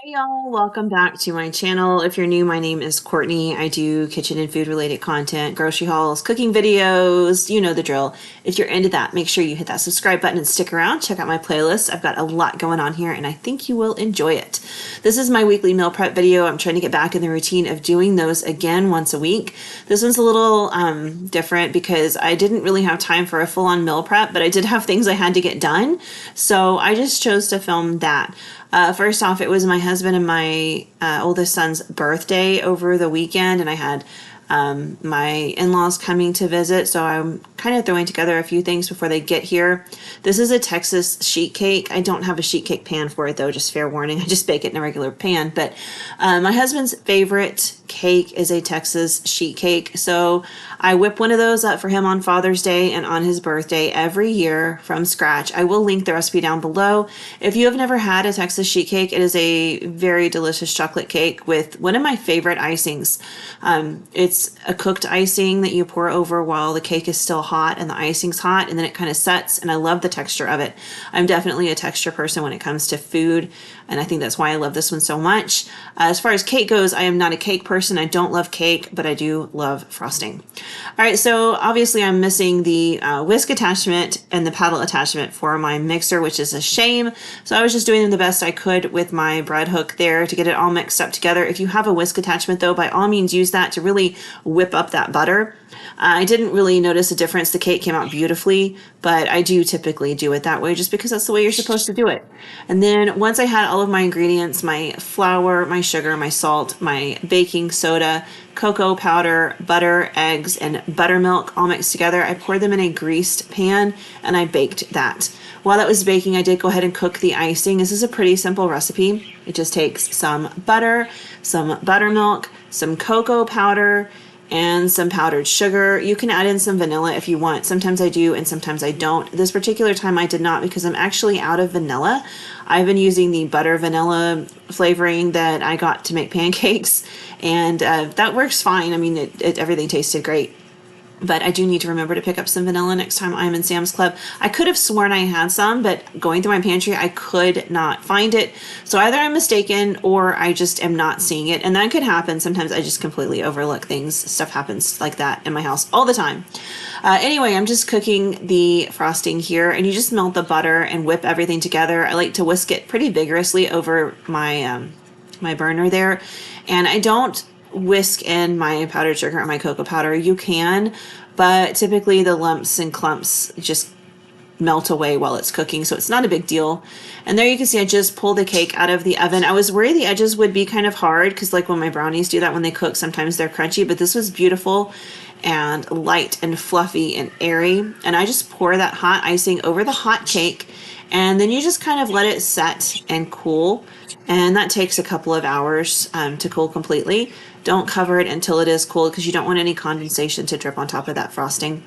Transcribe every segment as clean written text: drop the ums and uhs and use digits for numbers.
Hey y'all, welcome back to my channel. If you're new, my name is Courtney. I do kitchen and food related content, grocery hauls, cooking videos, you know the drill. If you're into that, make sure you hit that subscribe button and stick around. Check out my playlist. I've got a lot going on here and I think you will enjoy it. This is my weekly meal prep video. I'm trying to get back in the routine of doing those again once a week. This one's a little different because I didn't really have time for a full-on meal prep, but I did have things I had to get done. So I just chose to film that. First off, it was my husband and my oldest son's birthday over the weekend, and I had my in-laws coming to visit, so I'm kind of throwing together a few things before they get here. This is a Texas sheet cake. I don't have a sheet cake pan for it though, just fair warning. I just bake it in a regular pan, but my husband's favorite cake is a Texas sheet cake, so I whip one of those up for him on Father's Day and on his birthday every year from scratch. I will link the recipe down below. If you have never had a Texas sheet cake, it is a very delicious chocolate cake with one of my favorite icings. It's a cooked icing that you pour over while the cake is still hot and the icing's hot, and then it kind of sets, and I love the texture of it. I'm definitely a texture person when it comes to food, and I think that's why I love this one so much. As far as cake goes, I am not a cake person. I don't love cake, but I do love frosting. All right, so obviously I'm missing the whisk attachment and the paddle attachment for my mixer, which is a shame. So I was just doing the best I could with my bread hook there to get it all mixed up together. If you have a whisk attachment though, by all means use that to really whip up that butter. I didn't really notice a difference. The cake came out beautifully, but I do typically do it that way just because that's the way you're supposed to do it. And then once I had all of my ingredients, my flour, my sugar, my salt, my baking soda, cocoa powder, butter, eggs, and buttermilk all mixed together, I poured them in a greased pan and I baked that. While that was baking, I did go ahead and cook the icing. This is a pretty simple recipe. It just takes some butter, some buttermilk, some cocoa powder, and some powdered sugar. You can add in some vanilla if you want. Sometimes I do and sometimes I don't. This particular time I did not because I'm actually out of vanilla. I've been using the butter vanilla flavoring that I got to make pancakes, and that works fine. I mean, everything tasted great. But I do need to remember to pick up some vanilla next time I'm in Sam's Club. I could have sworn I had some, but going through my pantry, I could not find it. So either I'm mistaken or I just am not seeing it. And that could happen. Sometimes I just completely overlook things. Stuff happens like that in my house all the time. Anyway, I'm just cooking the frosting here, and you just melt the butter and whip everything together. I like to whisk it pretty vigorously over my my burner there. And I don't whisk in my powdered sugar or my cocoa powder. You can, but typically the lumps and clumps just melt away while it's cooking, so it's not a big deal. And there you can see I just pulled the cake out of the oven. I was worried the edges would be kind of hard because like when my brownies do that when they cook, sometimes they're crunchy, but this was beautiful and light and fluffy and airy. And I just pour that hot icing over the hot cake, and then you just kind of let it set and cool. And that takes a couple of hours to cool completely. Don't cover it until it is cold because you don't want any condensation to drip on top of that frosting.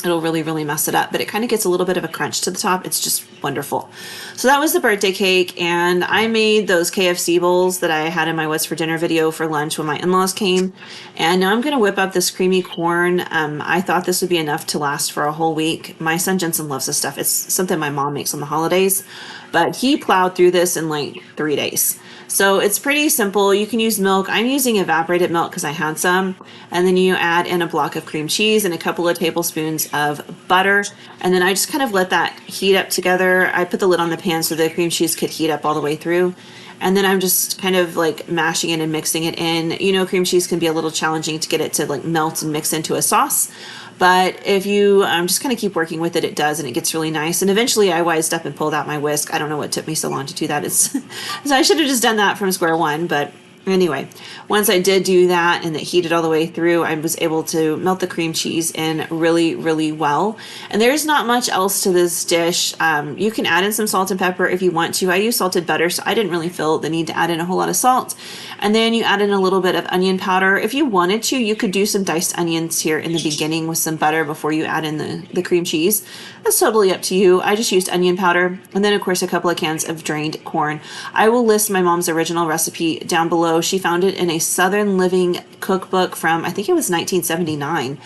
It'll really, really mess it up, but it kind of gets a little bit of a crunch to the top. It's just wonderful. So that was the birthday cake, and I made those KFC bowls that I had in my What's for Dinner video for lunch when my in-laws came. And now I'm going to whip up this creamy corn. I thought this would be enough to last for a whole week. My son Jensen loves this stuff. It's something my mom makes on the holidays, but he plowed through this in like 3 days. So it's pretty simple. You can use milk. I'm using evaporated milk because I had some. And then you add in a block of cream cheese and a couple of tablespoons of butter. And then I just kind of let that heat up together. I put the lid on the pan so the cream cheese could heat up all the way through. And then I'm just kind of like mashing it and mixing it in. You know, cream cheese can be a little challenging to get it to like melt and mix into a sauce. But if you just kind of keep working with it, it does, and it gets really nice. And eventually I wised up and pulled out my whisk. I don't know what took me so long to do that. So I should have just done that from square one, but anyway, once I did do that and it heated all the way through, I was able to melt the cream cheese in really, really well. And there's not much else to this dish. You can add in some salt and pepper if you want to. I use salted butter, so I didn't really feel the need to add in a whole lot of salt. And then you add in a little bit of onion powder. If you wanted to, you could do some diced onions here in the beginning with some butter before you add in the cream cheese. That's totally up to you. I just used onion powder. And then, of course, a couple of cans of drained corn. I will list my mom's original recipe down below. She found it in a Southern Living cookbook from, I think it was 1979.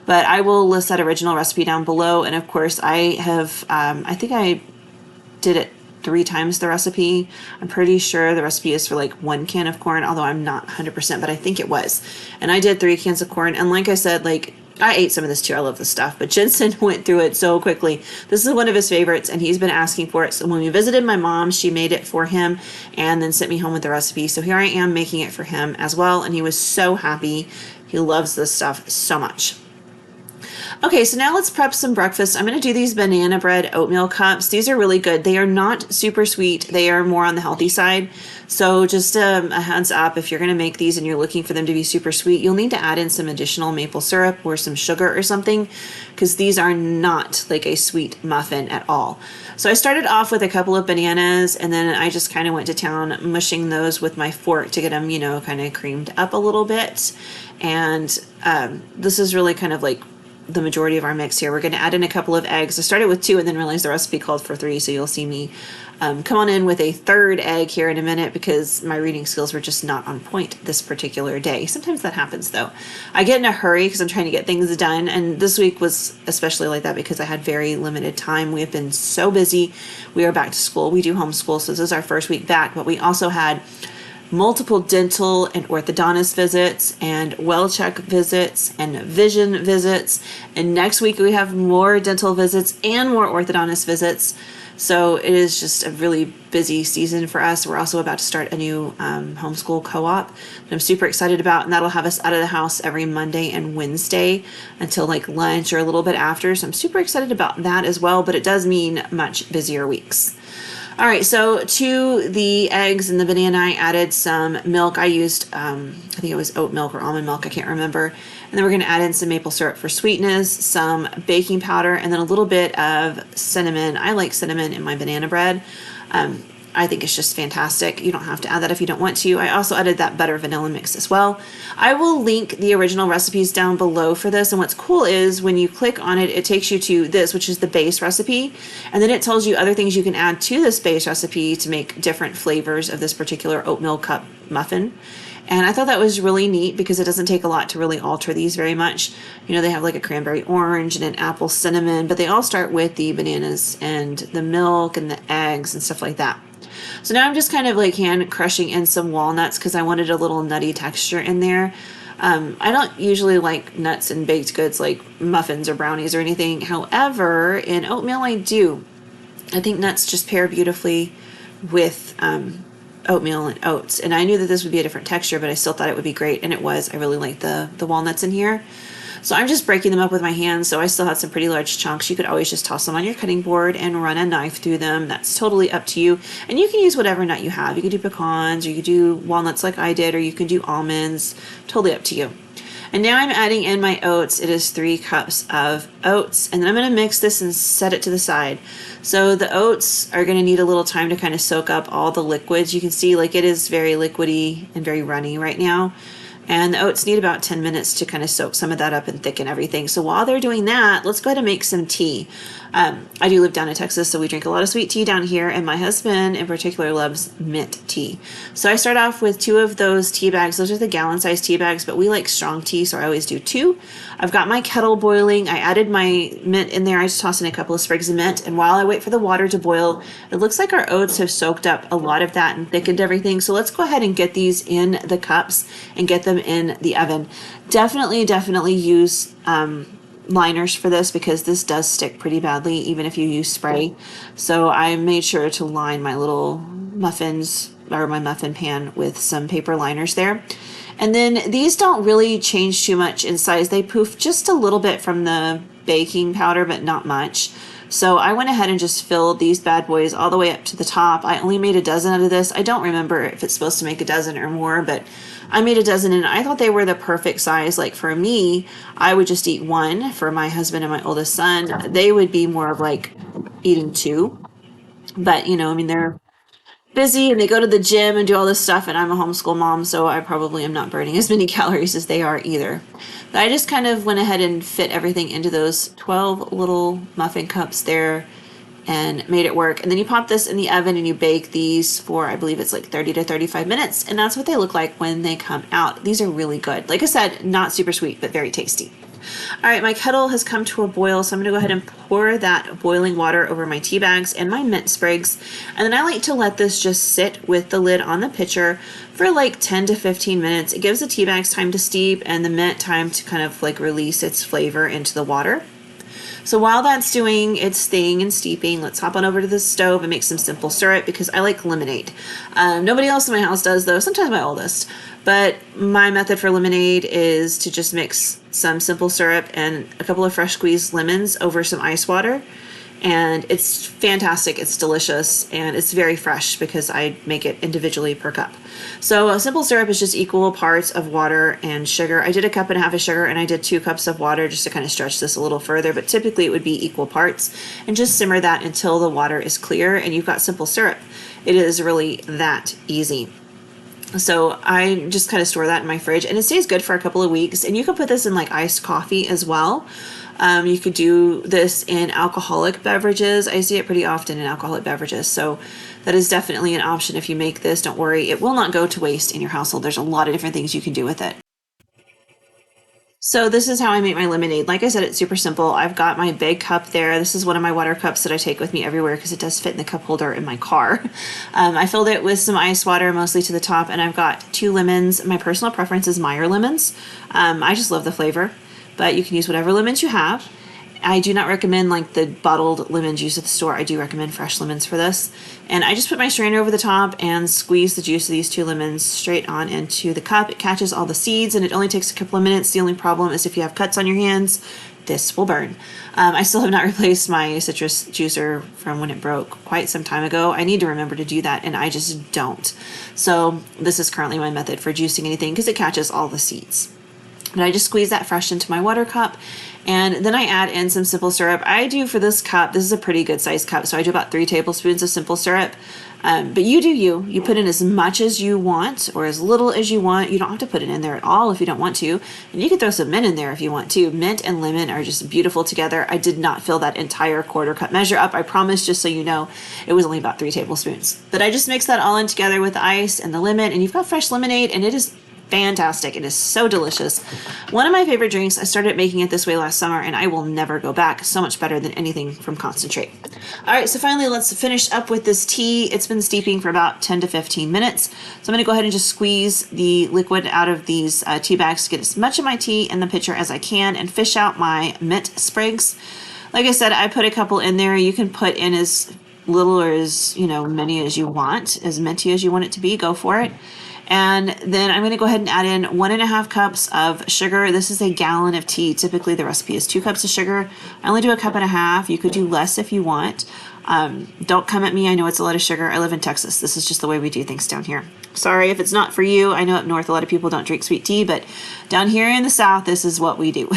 But I will list that original recipe down below. And, of course, I have, I think I did it 3 times the recipe. I'm pretty sure the recipe is for like 1 can of corn, although I'm not 100%, but I think it was. And I did 3 cans of corn. And like I said, like I ate some of this too. I love this stuff, but Jensen went through it so quickly. This is one of his favorites, and he's been asking for it. So when we visited my mom, she made it for him and then sent me home with the recipe. So here I am making it for him as well, and he was so happy. He loves this stuff so much. Okay, so now let's prep some breakfast. I'm going to do these banana bread oatmeal cups. These are really good. They are not super sweet. They are more on the healthy side. So just a heads up, if you're going to make these and you're looking for them to be super sweet, you'll need to add in some additional maple syrup or some sugar or something, because these are not like a sweet muffin at all. So I started off with a couple of bananas, and then I just kind of went to town mushing those with my fork to get them, kind of creamed up a little bit. And this is really kind of like the majority of our mix here. We're going to add in a couple of eggs. I started with 2 and then realized the recipe called for 3, so you'll see me come on in with a 3rd egg here in a minute, because my reading skills were just not on point this particular day. Sometimes that happens though. I get in a hurry because I'm trying to get things done, and this week was especially like that because I had very limited time. We have been so busy. We are back to school. We do homeschool, so this is our first week back, but we also had multiple dental and orthodontist visits and well check visits and vision visits. And next week we have more dental visits and more orthodontist visits. So it is just a really busy season for us. We're also about to start a new homeschool co-op that I'm super excited about, and that'll have us out of the house every Monday and Wednesday until like lunch or a little bit after. So I'm super excited about that as well, but it does mean much busier weeks. All right, so to the eggs and the banana, I added some milk. I used, I think it was oat milk or almond milk, I can't remember. And then we're going to add in some maple syrup for sweetness, some baking powder, and then a little bit of cinnamon. I like cinnamon in my banana bread. I think it's just fantastic. You don't have to add that if you don't want to. I also added that butter vanilla mix as well. I will link the original recipes down below for this. And what's cool is when you click on it, it takes you to this, which is the base recipe. And then it tells you other things you can add to this base recipe to make different flavors of this particular oatmeal cup muffin. And I thought that was really neat because it doesn't take a lot to really alter these very much. They have like a cranberry orange and an apple cinnamon, but they all start with the bananas and the milk and the eggs and stuff like that. So now I'm just kind of like hand crushing in some walnuts because I wanted a little nutty texture in there. I don't usually like nuts in baked goods like muffins or brownies or anything. However, in oatmeal I do. I think nuts just pair beautifully with oatmeal and oats. And I knew that this would be a different texture, but I still thought it would be great. And it was. I really like the walnuts in here. So I'm just breaking them up with my hands. So I still had some pretty large chunks. You could always just toss them on your cutting board and run a knife through them. That's totally up to you. And you can use whatever nut you have. You could do pecans, or you could do walnuts like I did, or you can do almonds. Totally up to you. And now I'm adding in my oats. It is 3 cups of oats. And then I'm going to mix this and set it to the side. So the oats are going to need a little time to kind of soak up all the liquids. You can see like it is very liquidy and very runny right now. And the oats need about 10 minutes to kind of soak some of that up and thicken everything. So while they're doing that, let's go ahead and make some tea. I do live down in Texas, so we drink a lot of sweet tea down here, and my husband in particular loves mint tea. So I start off with 2 of those tea bags. Those are the gallon-sized tea bags, but we like strong tea, so I always do 2. I've got my kettle boiling. I added my mint in there. I just tossed in a couple of sprigs of mint, and while I wait for the water to boil, it looks like our oats have soaked up a lot of that and thickened everything. So let's go ahead and get these in the cups and get them in the oven. Definitely use liners for this because this does stick pretty badly even if you use spray. So I made sure to line my little muffins or my muffin pan with some paper liners there. And then these don't really change too much in size. They poof just a little bit from the baking powder, but not much. So I went ahead and just filled these bad boys all the way up to the top. I only made a dozen out of this. I don't remember if it's supposed to make a dozen or more, but I made a dozen and I thought they were the perfect size. Like for me, I would just eat 1. For my husband and my oldest son, they would be more of like eating 2. But they're busy and they go to the gym and do all this stuff, and I'm a homeschool mom, so I probably am not burning as many calories as they are either. But I just kind of went ahead and fit everything into those 12 little muffin cups there and made it work. And then you pop this in the oven and you bake these for, I believe it's like 30 to 35 minutes, and that's what they look like when they come out. These are really good. Like I said, not super sweet, but very tasty. All right, my kettle has come to a boil, so I'm gonna go ahead and pour that boiling water over my tea bags and my mint sprigs. And then I like to let this just sit with the lid on the pitcher for like 10 to 15 minutes. It gives the tea bags time to steep and the mint time to kind of like release its flavor into the water. So while that's doing its thing and steeping, let's hop on over to the stove and make some simple syrup because I like lemonade. Nobody else in my house does though, sometimes my oldest. But my method for lemonade is to just mix some simple syrup and a couple of fresh squeezed lemons over some ice water. And it's fantastic, it's delicious, and it's very fresh because I make it individually per cup. So simple syrup is just equal parts of water and sugar. I did 1.5 cups of sugar and I did 2 cups of water just to kind of stretch this a little further, but typically it would be equal parts. And just simmer that until the water is clear and you've got simple syrup. It is really that easy. So I just kind of store that in my fridge and it stays good for a couple of weeks. And you can put this in like iced coffee as well. You could do this in alcoholic beverages. I see it pretty often in alcoholic beverages. So that is definitely an option if you make this. Don't worry, it will not go to waste in your household. There's a lot of different things you can do with it. So this is how I make my lemonade. Like I said, it's super simple. I've got my big cup there. This is one of my water cups that I take with me everywhere because it does fit in the cup holder in my car. I filled it with some ice water, mostly to the top, and I've got 2 lemons. My personal preference is Meyer lemons. I just love the flavor, but you can use whatever lemons you have. I do not recommend like the bottled lemon juice at the store. I do recommend fresh lemons for this. And I just put my strainer over the top and squeeze the juice of these 2 lemons straight on into the cup. It catches all the seeds and it only takes a couple of minutes. The only problem is if you have cuts on your hands, this will burn. I still have not replaced my citrus juicer from when it broke quite some time ago. I need to remember to do that and I just don't. So this is currently my method for juicing anything because it catches all the seeds. And I just squeeze that fresh into my water cup. And then I add in some simple syrup. I do for this cup, this is a pretty good sized cup, so I do about 3 tablespoons of simple syrup. But you do you. You put in as much as you want or as little as you want. You don't have to put it in there at all if you don't want to. And you can throw some mint in there if you want to. Mint and lemon are just beautiful together. I did not fill that entire 1/4 cup measure up. I promise, just so you know, it was only about 3 tablespoons. But I just mix that all in together with the ice and the lemon, and you've got fresh lemonade, and it is fantastic. It is so delicious. One of my favorite drinks. I started making it this way last summer and I will never go back. So much better than anything from concentrate. All right, so finally let's finish up with this tea. It's been steeping for about 10 to 15 minutes. So I'm going to go ahead and just squeeze the liquid out of these tea bags to get as much of my tea in the pitcher as I can and fish out my mint sprigs. Like I said, I put a couple in there. You can put in as little or as many as you want, as minty as you want it to be. Go for it. And then I'm going to go ahead and add in 1.5 cups of sugar. This is a gallon of tea. Typically the recipe is 2 cups of sugar. I only do 1.5 cups. You could do less if you want. Don't come at me. I know it's a lot of sugar. I live in Texas. This is just the way we do things down here. Sorry if it's not for you. I know up north a lot of people don't drink sweet tea, but down here in the south, this is what we do.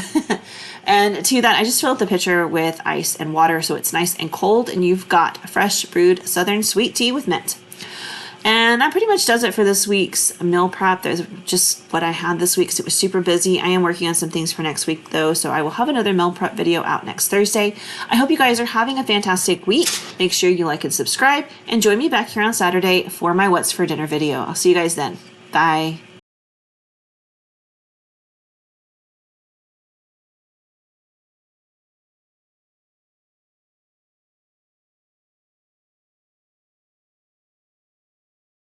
And to that, I just fill up the pitcher with ice and water so it's nice and cold, and you've got fresh brewed southern sweet tea with mint. And that pretty much does it for this week's meal prep. There's just what I had this week because it was super busy. I am working on some things for next week though, so I will have another meal prep video out next Thursday. I hope you guys are having a fantastic week. Make sure you like and subscribe and join me back here on Saturday for my What's for Dinner video. I'll see you guys then. Bye.